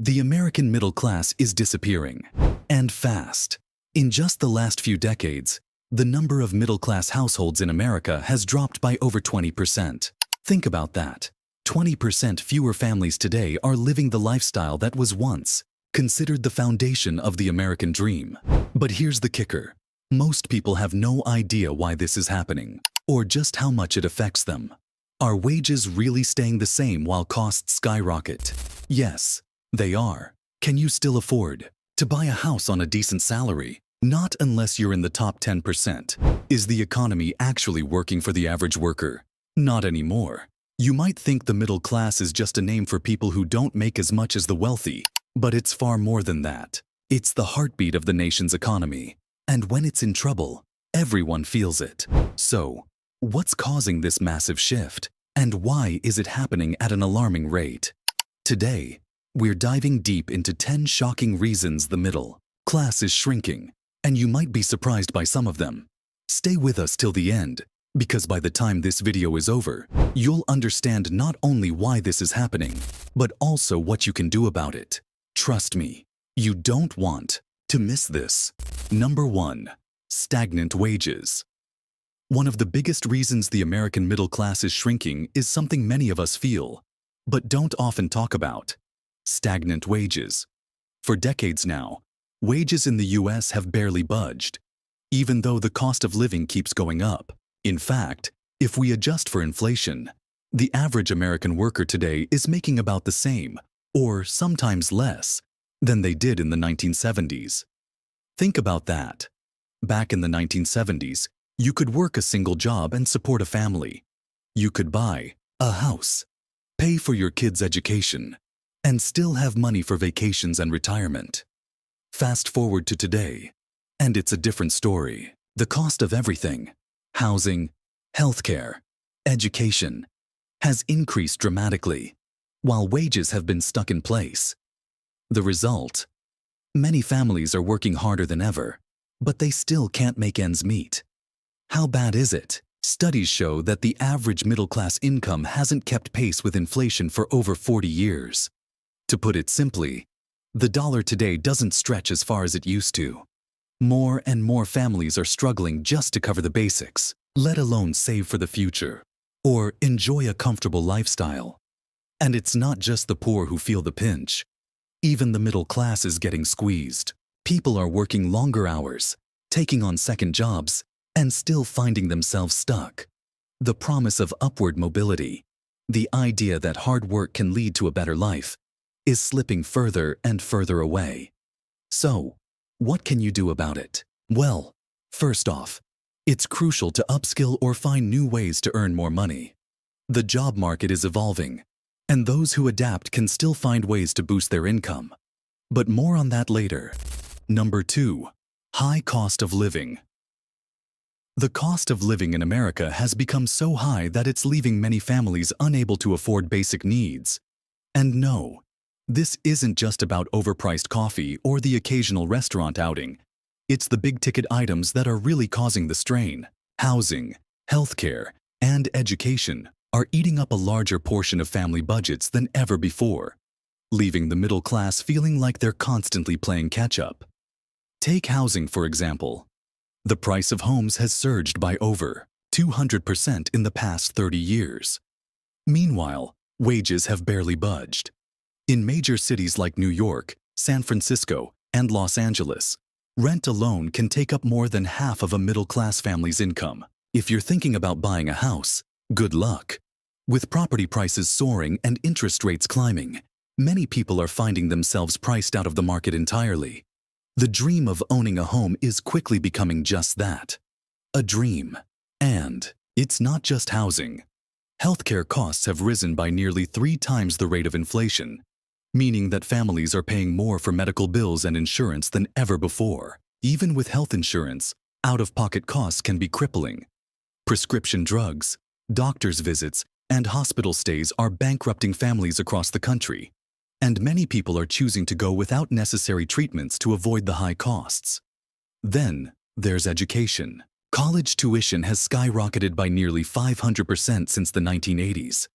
The American middle class is disappearing, and fast. In just the last few decades, the number of middle-class households in America has dropped by over 20%. Think about that. 20% fewer families today are living the lifestyle that was once considered the foundation of the American dream. But here's the kicker. Most people have no idea why this is happening, or just how much it affects them. Are wages really staying the same while costs skyrocket? Yes, they are. Can you still afford to buy a house on a decent salary? Not unless you're in the top 10%. Is the economy actually working for the average worker? Not anymore. You might think the middle class is just a name for people who don't make as much as the wealthy, but it's far more than that. It's the heartbeat of the nation's economy. And when it's in trouble, everyone feels it. So, what's causing this massive shift? And why is it happening at an alarming rate? Today, we're diving deep into 10 shocking reasons the middle class is shrinking, and you might be surprised by some of them. Stay with us till the end, because by the time this video is over, you'll understand not only why this is happening, but also what you can do about it. Trust me, you don't want to miss this. Number 1. Stagnant wages. One of the biggest reasons the American middle class is shrinking is something many of us feel, but don't often talk about. Stagnant wages. For decades now, wages in the US have barely budged, even though the cost of living keeps going up. In fact, if we adjust for inflation, the average American worker today is making about the same, or sometimes less, than they did in the 1970s. Think about that. Back in the 1970s, you could work a single job and support a family. You could buy a house, pay for your kids' education, and still have money for vacations and retirement. Fast forward to today, and it's a different story. The cost of everything, housing, healthcare, education, has increased dramatically, while wages have been stuck in place. The result? Many families are working harder than ever, but they still can't make ends meet. How bad is it? Studies show that the average middle-class income hasn't kept pace with inflation for over 40 years. To put it simply, the dollar today doesn't stretch as far as it used to. More and more families are struggling just to cover the basics, let alone save for the future, or enjoy a comfortable lifestyle. And it's not just the poor who feel the pinch. Even the middle class is getting squeezed. People are working longer hours, taking on second jobs, and still finding themselves stuck. The promise of upward mobility, the idea that hard work can lead to a better life, is slipping further and further away. So, what can you do about it? Well, first off, it's crucial to upskill or find new ways to earn more money. The job market is evolving, and those who adapt can still find ways to boost their income. But more on that later. Number 2. High cost of living. The cost of living in America has become so high that it's leaving many families unable to afford basic needs. And no, this isn't just about overpriced coffee or the occasional restaurant outing. It's the big-ticket items that are really causing the strain. Housing, healthcare, and education are eating up a larger portion of family budgets than ever before, leaving the middle class feeling like they're constantly playing catch-up. Take housing, for example. The price of homes has surged by over 200% in the past 30 years. Meanwhile, wages have barely budged. In major cities like New York, San Francisco, and Los Angeles, rent alone can take up more than half of a middle-class family's income. If you're thinking about buying a house, good luck. With property prices soaring and interest rates climbing, many people are finding themselves priced out of the market entirely. The dream of owning a home is quickly becoming just that, a dream. And it's not just housing. Healthcare costs have risen by nearly 3 times the rate of inflation, meaning that families are paying more for medical bills and insurance than ever before. Even with health insurance, out-of-pocket costs can be crippling. Prescription drugs, doctor's visits, and hospital stays are bankrupting families across the country, and many people are choosing to go without necessary treatments to avoid the high costs. Then, there's education. College tuition has skyrocketed by nearly 500% since the 1980s.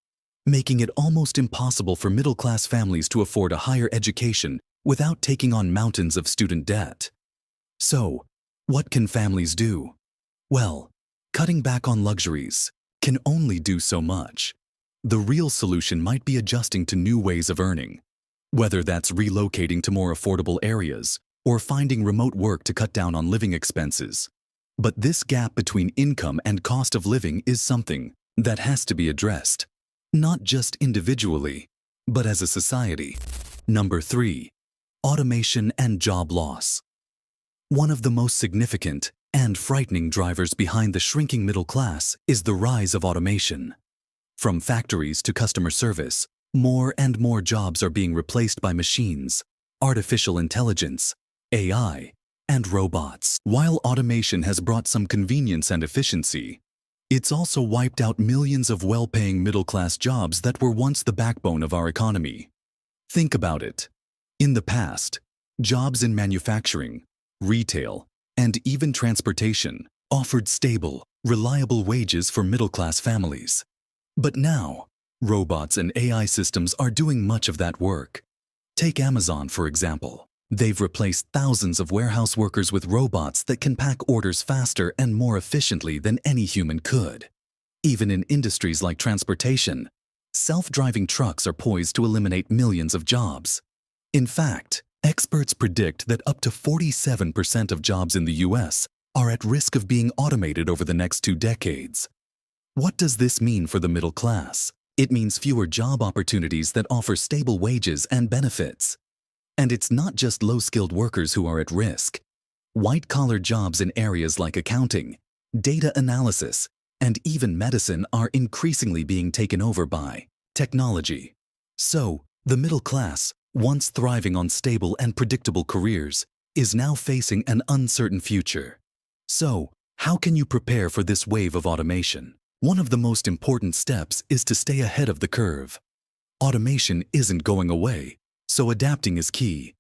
making it almost impossible for middle-class families to afford a higher education without taking on mountains of student debt. So, what can families do? Well, cutting back on luxuries can only do so much. The real solution might be adjusting to new ways of earning, whether that's relocating to more affordable areas or finding remote work to cut down on living expenses. But this gap between income and cost of living is something that has to be addressed, not just individually, but as a society. Number 3. Automation and job loss. One of the most significant and frightening drivers behind the shrinking middle class is the rise of automation. From factories to customer service, more and more jobs are being replaced by machines, artificial intelligence, AI, and robots. While automation has brought some convenience and efficiency, it's also wiped out millions of well-paying middle-class jobs that were once the backbone of our economy. Think about it. In the past, jobs in manufacturing, retail, and even transportation offered stable, reliable wages for middle-class families. But now, robots and AI systems are doing much of that work. Take Amazon, for example. They've replaced thousands of warehouse workers with robots that can pack orders faster and more efficiently than any human could. Even in industries like transportation, self-driving trucks are poised to eliminate millions of jobs. In fact, experts predict that up to 47% of jobs in the US are at risk of being automated over the next 2 decades. What does this mean for the middle class? It means fewer job opportunities that offer stable wages and benefits. And it's not just low-skilled workers who are at risk. White-collar jobs in areas like accounting, data analysis, and even medicine are increasingly being taken over by technology. So, the middle class, once thriving on stable and predictable careers, is now facing an uncertain future. So, how can you prepare for this wave of automation? One of the most important steps is to stay ahead of the curve. Automation isn't going away, so adapting is key.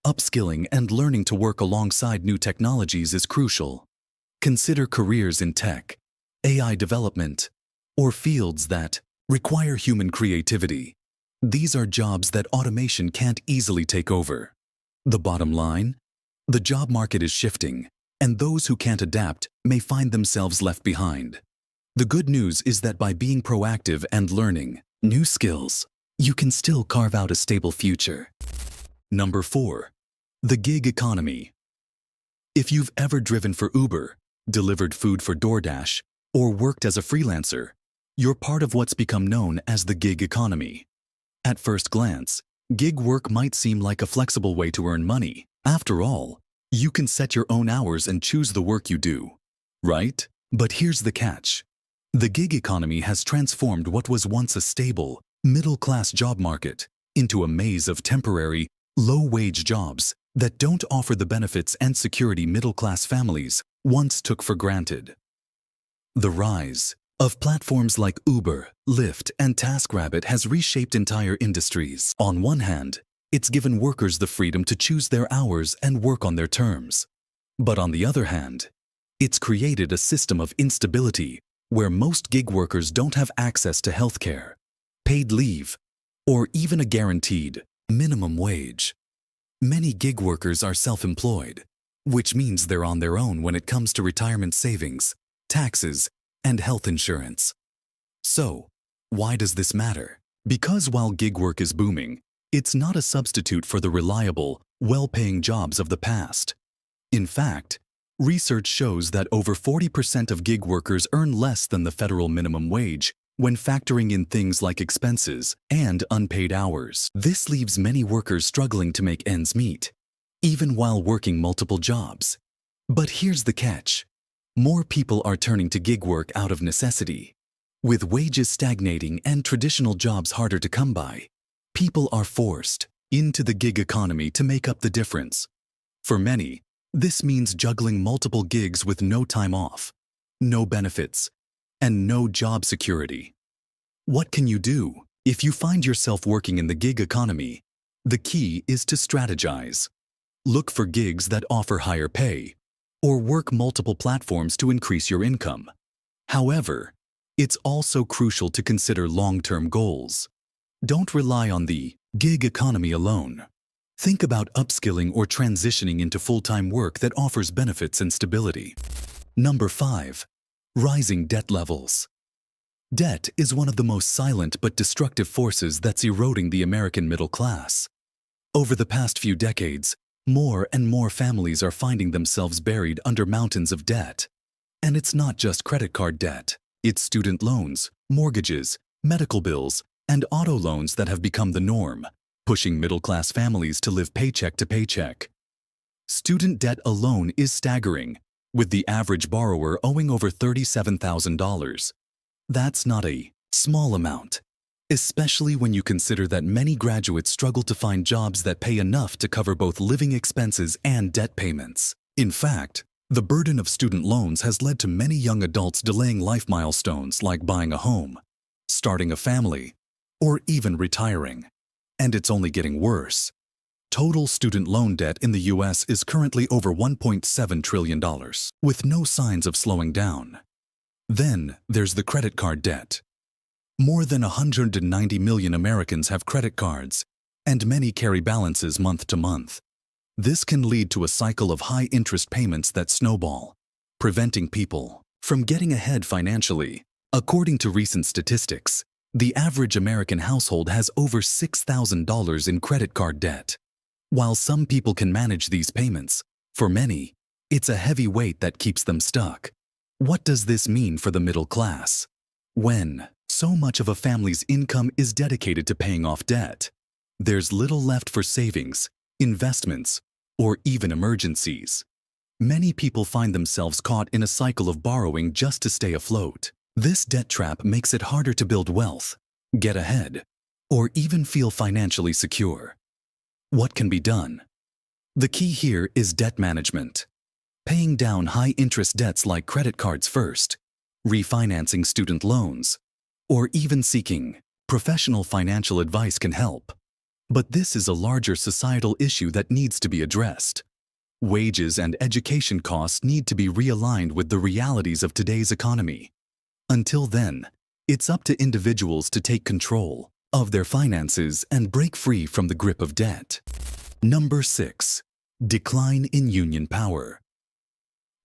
Upskilling and learning to work alongside new technologies is crucial. Consider careers in tech, AI development, or fields that require human creativity. These are jobs that automation can't easily take over. The bottom line? The job market is shifting, and those who can't adapt may find themselves left behind. The good news is that by being proactive and learning new skills, you can still carve out a stable future. Number 4. The gig economy. If you've ever driven for Uber, delivered food for DoorDash, or worked as a freelancer, you're part of what's become known as the gig economy. At first glance, gig work might seem like a flexible way to earn money. After all, you can set your own hours and choose the work you do, right? But here's the catch. The gig economy has transformed what was once a stable, middle-class job market into a maze of temporary, low-wage jobs that don't offer the benefits and security middle-class families once took for granted. The rise of platforms like Uber, Lyft, and TaskRabbit has reshaped entire industries. On one hand, it's given workers the freedom to choose their hours and work on their terms. But on the other hand, it's created a system of instability where most gig workers don't have access to healthcare, paid leave, or even a guaranteed minimum wage. Many gig workers are self-employed, which means they're on their own when it comes to retirement savings, taxes, and health insurance. So, why does this matter? Because while gig work is booming, it's not a substitute for the reliable, well-paying jobs of the past. In fact, research shows that over 40% of gig workers earn less than the federal minimum wage when factoring in things like expenses and unpaid hours. This leaves many workers struggling to make ends meet, even while working multiple jobs. But here's the catch. More people are turning to gig work out of necessity. With wages stagnating and traditional jobs harder to come by, people are forced into the gig economy to make up the difference. For many, this means juggling multiple gigs with no time off, no benefits, and no job security. What can you do if you find yourself working in the gig economy? The key is to strategize. Look for gigs that offer higher pay, or work multiple platforms to increase your income. However, It's also crucial to consider long-term goals. Don't rely on the gig economy alone. Think about upskilling or transitioning into full-time work that offers benefits and stability. Number 5. Rising debt levels. Debt is one of the most silent but destructive forces that's eroding the American middle class. Over the past few decades, more and more families are finding themselves buried under mountains of debt. And it's not just credit card debt. It's student loans, mortgages, medical bills, and auto loans that have become the norm, pushing middle-class families to live paycheck to paycheck. Student debt alone is staggering, with the average borrower owing over $37,000. That's not a small amount, especially when you consider that many graduates struggle to find jobs that pay enough to cover both living expenses and debt payments. In fact, the burden of student loans has led to many young adults delaying life milestones like buying a home, starting a family, or even retiring. And it's only getting worse. Total student loan debt in the U.S. is currently over $1.7 trillion, with no signs of slowing down. Then there's the credit card debt. More than 190 million Americans have credit cards, and many carry balances month to month. This can lead to a cycle of high-interest payments that snowball, preventing people from getting ahead financially. According to recent statistics, the average American household has over $6,000 in credit card debt. While some people can manage these payments, for many, it's a heavy weight that keeps them stuck. What does this mean for the middle class? When so much of a family's income is dedicated to paying off debt, there's little left for savings, investments, or even emergencies. Many people find themselves caught in a cycle of borrowing just to stay afloat. This debt trap makes it harder to build wealth, get ahead, or even feel financially secure. What can be done? The key here is debt management. Paying down high-interest debts like credit cards first, refinancing student loans, or even seeking professional financial advice can help. But this is a larger societal issue that needs to be addressed. Wages and education costs need to be realigned with the realities of today's economy. Until then, it's up to individuals to take control of their finances and break free from the grip of debt. Number 6. Decline in union power.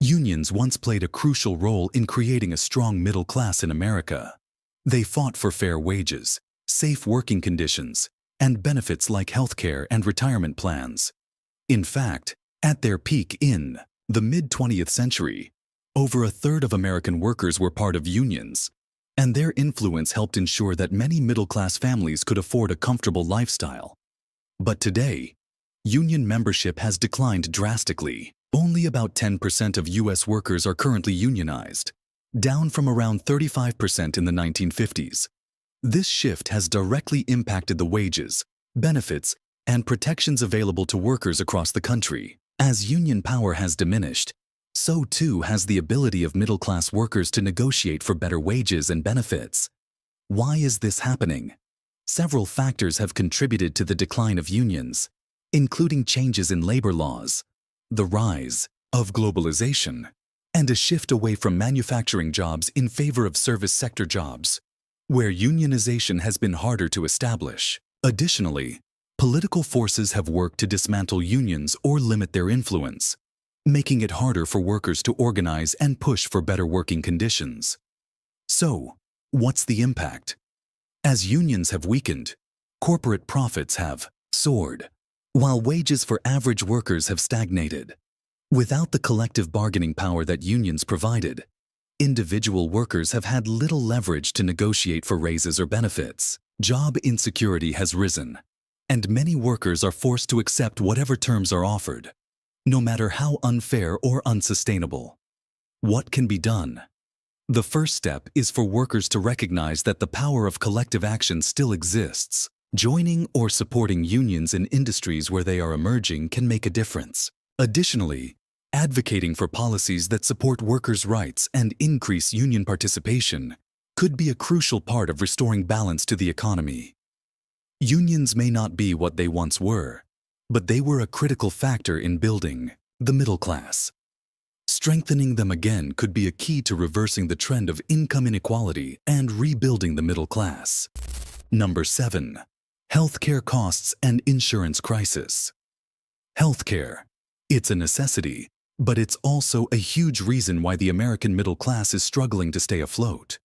Unions once played a crucial role in creating a strong middle class in America. They fought for fair wages, safe working conditions, and benefits like healthcare and retirement plans. In fact, at their peak in the mid-20th century, over a third of American workers were part of unions, and their influence helped ensure that many middle-class families could afford a comfortable lifestyle. But today, union membership has declined drastically. Only about 10% of U.S. workers are currently unionized, down from around 35% in the 1950s. This shift has directly impacted the wages, benefits, and protections available to workers across the country. As union power has diminished, so too has the ability of middle-class workers to negotiate for better wages and benefits. Why is this happening? Several factors have contributed to the decline of unions, including changes in labor laws, the rise of globalization, and a shift away from manufacturing jobs in favor of service sector jobs, where unionization has been harder to establish. Additionally, political forces have worked to dismantle unions or limit their influence, making it harder for workers to organize and push for better working conditions. So, what's the impact? As unions have weakened, corporate profits have soared, while wages for average workers have stagnated. Without the collective bargaining power that unions provided, individual workers have had little leverage to negotiate for raises or benefits. Job insecurity has risen, and many workers are forced to accept whatever terms are offered, no matter how unfair or unsustainable. What can be done? The first step is for workers to recognize that the power of collective action still exists. Joining or supporting unions in industries where they are emerging can make a difference. Additionally, advocating for policies that support workers' rights and increase union participation could be a crucial part of restoring balance to the economy. Unions may not be what they once were, but they were a critical factor in building the middle class. Strengthening them again could be a key to reversing the trend of income inequality and rebuilding the middle class. Number 7. Healthcare costs and insurance crisis. Healthcare. It's a necessity, but it's also a huge reason why the American middle class is struggling to stay afloat.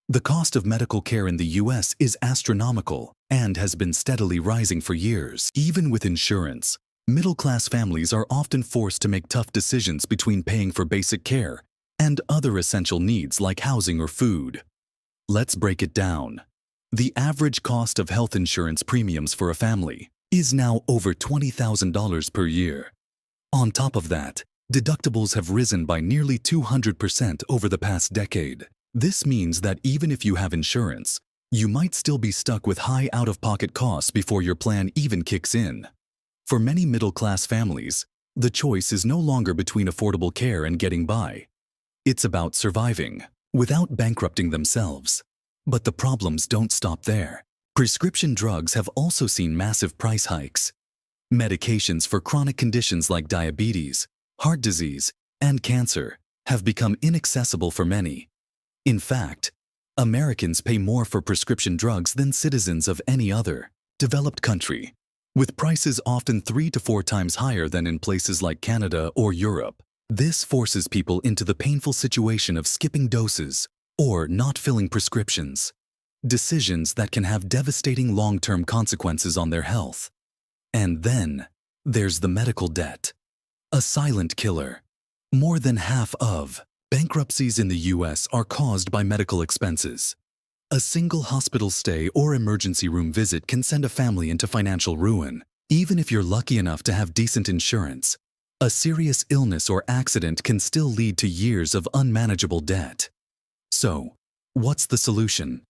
The cost of medical care in the US is astronomical and has been steadily rising for years. Even with insurance, middle-class families are often forced to make tough decisions between paying for basic care and other essential needs like housing or food. Let's break it down. The average cost of health insurance premiums for a family is now over $20,000 per year. On top of that, deductibles have risen by nearly 200% over the past decade. This means that even if you have insurance, you might still be stuck with high out-of-pocket costs before your plan even kicks in. For many middle-class families, the choice is no longer between affordable care and getting by. It's about surviving, without bankrupting themselves. But the problems don't stop there. Prescription drugs have also seen massive price hikes. Medications for chronic conditions like diabetes, heart disease, and cancer have become inaccessible for many. In fact, Americans pay more for prescription drugs than citizens of any other developed country, with prices often 3 to 4 times higher than in places like Canada or Europe. This forces people into the painful situation of skipping doses or not filling prescriptions, decisions that can have devastating long-term consequences on their health. And then there's the medical debt, a silent killer. More than half of bankruptcies in the US are caused by medical expenses. A single hospital stay or emergency room visit can send a family into financial ruin. Even if you're lucky enough to have decent insurance, a serious illness or accident can still lead to years of unmanageable debt. So, what's the solution?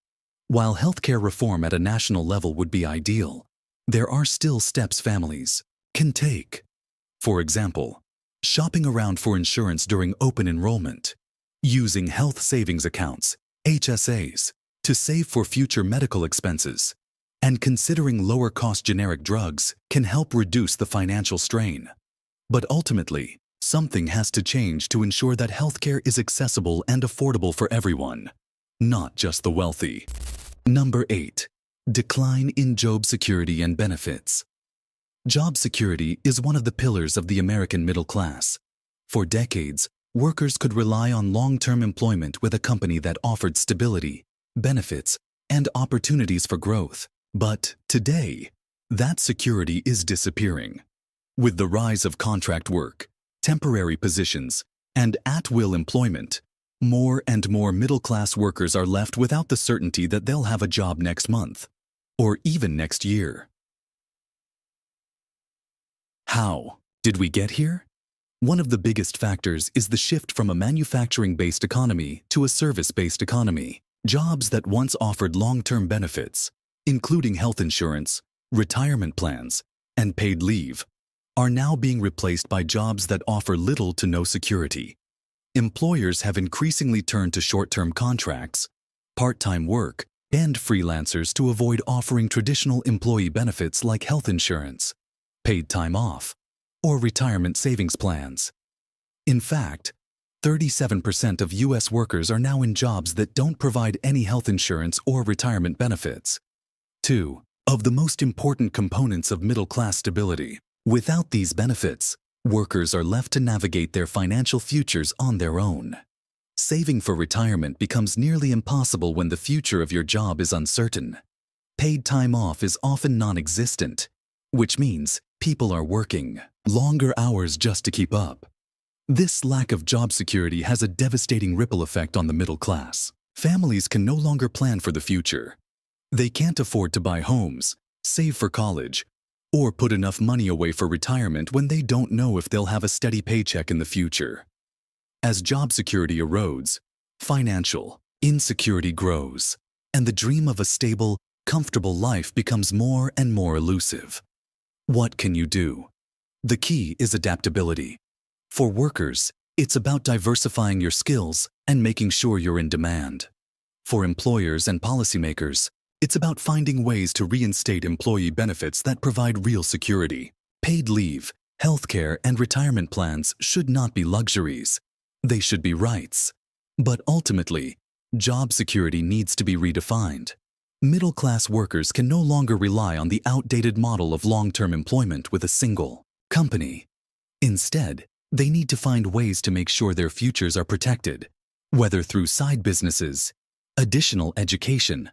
While healthcare reform at a national level would be ideal, there are still steps families can take. For example, shopping around for insurance during open enrollment, using health savings accounts, HSAs, to save for future medical expenses, and considering lower-cost generic drugs can help reduce the financial strain. But ultimately, something has to change to ensure that healthcare is accessible and affordable for everyone, not just the wealthy. Number 8. Decline in job security and benefits. Job security is one of the pillars of the American middle class. For decades, workers could rely on long-term employment with a company that offered stability, benefits, and opportunities for growth. But today, that security is disappearing. With the rise of contract work, temporary positions, and at-will employment, more and more middle-class workers are left without the certainty that they'll have a job next month, or even next year. How did we get here? One of the biggest factors is the shift from a manufacturing-based economy to a service-based economy. Jobs that once offered long-term benefits, including health insurance, retirement plans, and paid leave, are now being replaced by jobs that offer little to no security. Employers have increasingly turned to short-term contracts, part-time work, and freelancers to avoid offering traditional employee benefits like health insurance, paid time off, or retirement savings plans. In fact, 37% of U.S. workers are now in jobs that don't provide any health insurance or retirement benefits. 2 of the most important components of middle-class stability. Without these benefits, workers are left to navigate their financial futures on their own. Saving for retirement becomes nearly impossible when the future of your job is uncertain. Paid time off is often non-existent, which means people are working longer hours just to keep up. This lack of job security has a devastating ripple effect on the middle class. Families can no longer plan for the future. They can't afford to buy homes, save for college, or put enough money away for retirement when they don't know if they'll have a steady paycheck in the future. As job security erodes, financial insecurity grows, and the dream of a stable, comfortable life becomes more and more elusive. What can you do? The key is adaptability. For workers, it's about diversifying your skills and making sure you're in demand. For employers and policymakers, it's about finding ways to reinstate employee benefits that provide real security. Paid leave, healthcare, and retirement plans should not be luxuries. They should be rights. But ultimately, job security needs to be redefined. Middle-class workers can no longer rely on the outdated model of long-term employment with a single company. Instead, they need to find ways to make sure their futures are protected, whether through side businesses, additional education,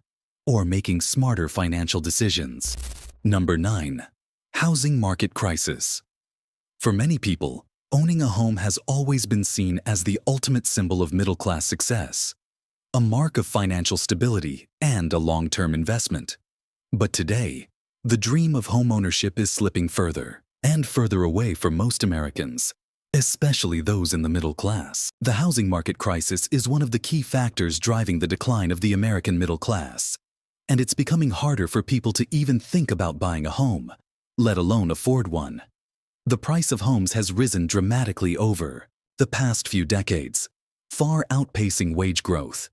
or making smarter financial decisions. Number 9. Housing market crisis. For many people, owning a home has always been seen as the ultimate symbol of middle-class success, a mark of financial stability and a long-term investment. But today, the dream of homeownership is slipping further and further away for most Americans, especially those in the middle class. The housing market crisis is one of the key factors driving the decline of the American middle class, and it's becoming harder for people to even think about buying a home, let alone afford one. The price of homes has risen dramatically over the past few decades, far outpacing wage growth.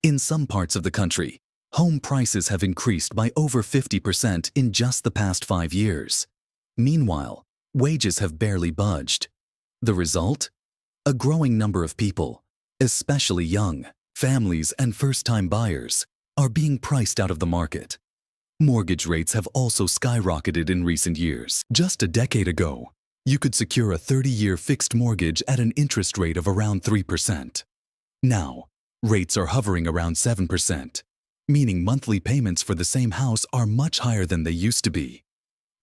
In some parts of the country, home prices have increased by over 50% in just the past 5 years. Meanwhile, wages have barely budged. The result? A growing number of people, especially young families and first-time buyers, are being priced out of the market. Mortgage rates have also skyrocketed in recent years. Just a decade ago, you could secure a 30-year fixed mortgage at an interest rate of around 3%. Now, rates are hovering around 7%, meaning monthly payments for the same house are much higher than they used to be.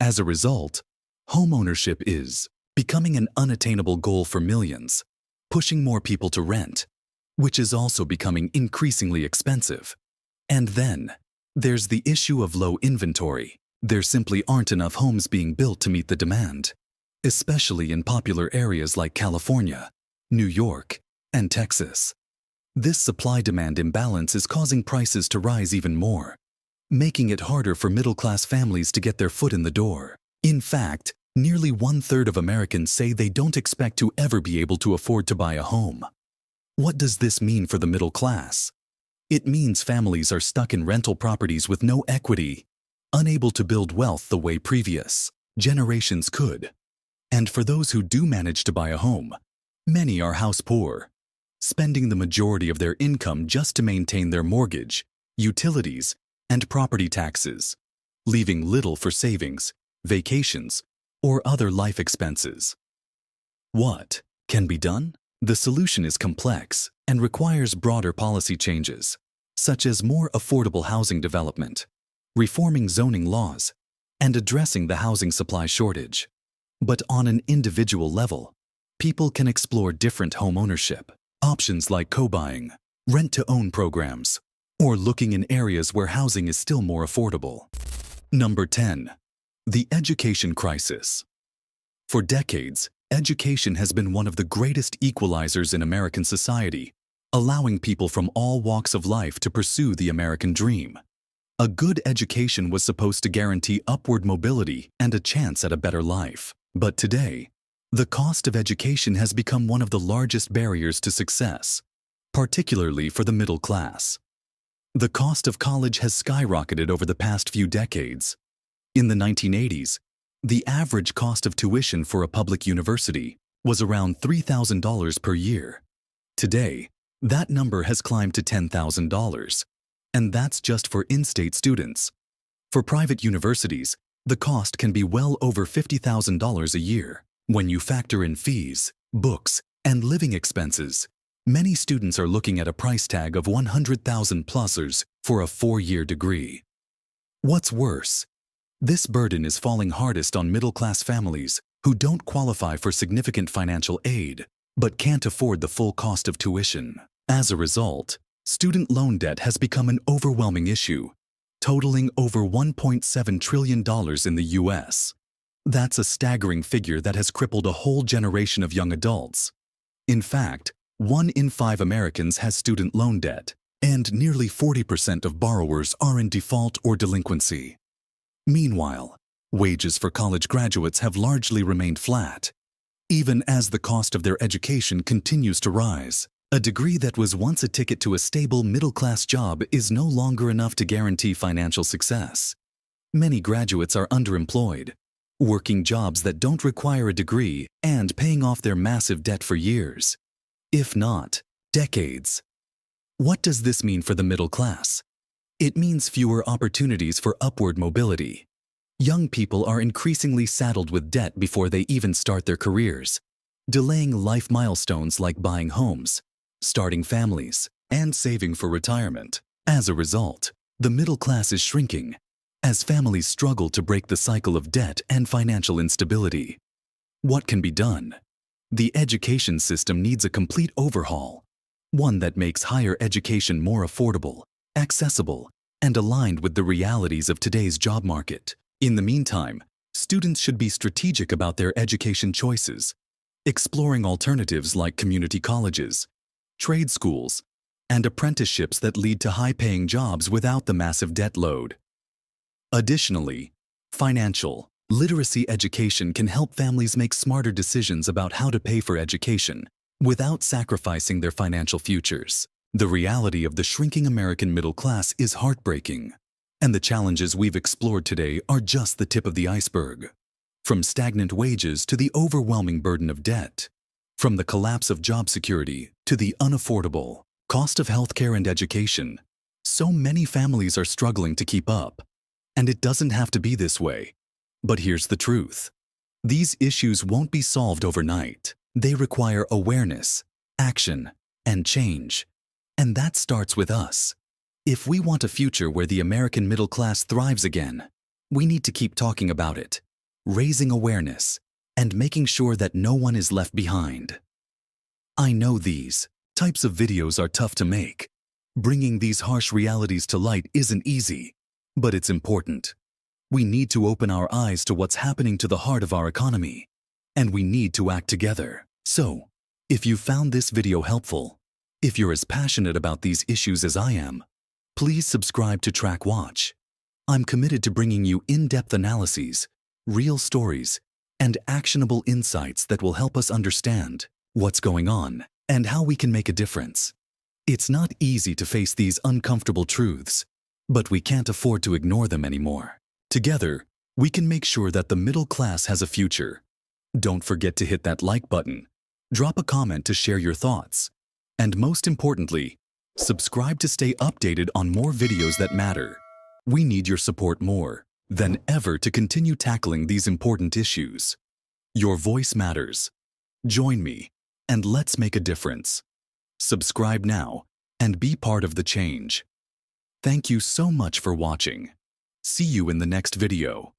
As a result, homeownership is becoming an unattainable goal for millions, pushing more people to rent, which is also becoming increasingly expensive. And then, there's the issue of low inventory. There simply aren't enough homes being built to meet the demand, especially in popular areas like California, New York, and Texas. This supply-demand imbalance is causing prices to rise even more, making it harder for middle-class families to get their foot in the door. In fact, nearly 1/3 of Americans say they don't expect to ever be able to afford to buy a home. What does this mean for the middle class? It means families are stuck in rental properties with no equity, unable to build wealth the way previous generations could. And for those who do manage to buy a home, many are house poor, spending the majority of their income just to maintain their mortgage, utilities, and property taxes, leaving little for savings, vacations, or other life expenses. What can be done? The solution is complex and requires broader policy changes, such as more affordable housing development, reforming zoning laws, and addressing the housing supply shortage. But on an individual level, people can explore different home ownership options like co-buying, rent-to-own programs, or looking in areas where housing is still more affordable. Number 10. The education crisis. For decades, education has been one of the greatest equalizers in American society, allowing people from all walks of life to pursue the American dream. A good education was supposed to guarantee upward mobility and a chance at a better life. But today, the cost of education has become one of the largest barriers to success, particularly for the middle class. The cost of college has skyrocketed over the past few decades. In the 1980s, the average cost of tuition for a public university was around $3,000 per year. Today, that number has climbed to $10,000, and that's just for in-state students. For private universities, the cost can be well over $50,000 a year. When you factor in fees, books, and living expenses, many students are looking at a price tag of $100,000+ for a 4-year degree. What's worse, this burden is falling hardest on middle-class families who don't qualify for significant financial aid but can't afford the full cost of tuition. As a result, student loan debt has become an overwhelming issue, totaling over $1.7 trillion in the U.S. That's a staggering figure that has crippled a whole generation of young adults. In fact, 1 in 5 Americans has student loan debt, and nearly 40% of borrowers are in default or delinquency. Meanwhile, wages for college graduates have largely remained flat, even as the cost of their education continues to rise. A degree that was once a ticket to a stable middle-class job is no longer enough to guarantee financial success. Many graduates are underemployed, working jobs that don't require a degree and paying off their massive debt for years. if not decades. What does this mean for the middle class? It means fewer opportunities for upward mobility. Young people are increasingly saddled with debt before they even start their careers, delaying life milestones like buying homes, starting families, and saving for retirement. As a result, the middle class is shrinking as families struggle to break the cycle of debt and financial instability. What can be done? The education system needs a complete overhaul, one that makes higher education more affordable, accessible, and aligned with the realities of today's job market. In the meantime, students should be strategic about their education choices, exploring alternatives like community colleges, trade schools, and apprenticeships that lead to high-paying jobs without the massive debt load. Additionally, financial literacy education can help families make smarter decisions about how to pay for education without sacrificing their financial futures. The reality of the shrinking American middle class is heartbreaking, and the challenges we've explored today are just the tip of the iceberg. From stagnant wages to the overwhelming burden of debt, from the collapse of job security to the unaffordable cost of healthcare and education, so many families are struggling to keep up. And it doesn't have to be this way. But here's the truth. These issues won't be solved overnight. They require awareness, action, and change. And that starts with us. If we want a future where the American middle class thrives again, we need to keep talking about it, raising awareness, and making sure that no one is left behind. I know these types of videos are tough to make. Bringing these harsh realities to light isn't easy, but it's important. We need to open our eyes to what's happening to the heart of our economy, and we need to act together. So, if you found this video helpful, if you're as passionate about these issues as I am, please subscribe to Track Watch. I'm committed to bringing you in-depth analyses, real stories, and actionable insights that will help us understand what's going on and how we can make a difference. It's not easy to face these uncomfortable truths, but we can't afford to ignore them anymore. Together, we can make sure that the middle class has a future. Don't forget to hit that like button, drop a comment to share your thoughts, and most importantly, subscribe to stay updated on more videos that matter. We need your support more than ever to continue tackling these important issues. Your voice matters. Join me, and let's make a difference. Subscribe now and be part of the change. Thank you so much for watching. See you in the next video.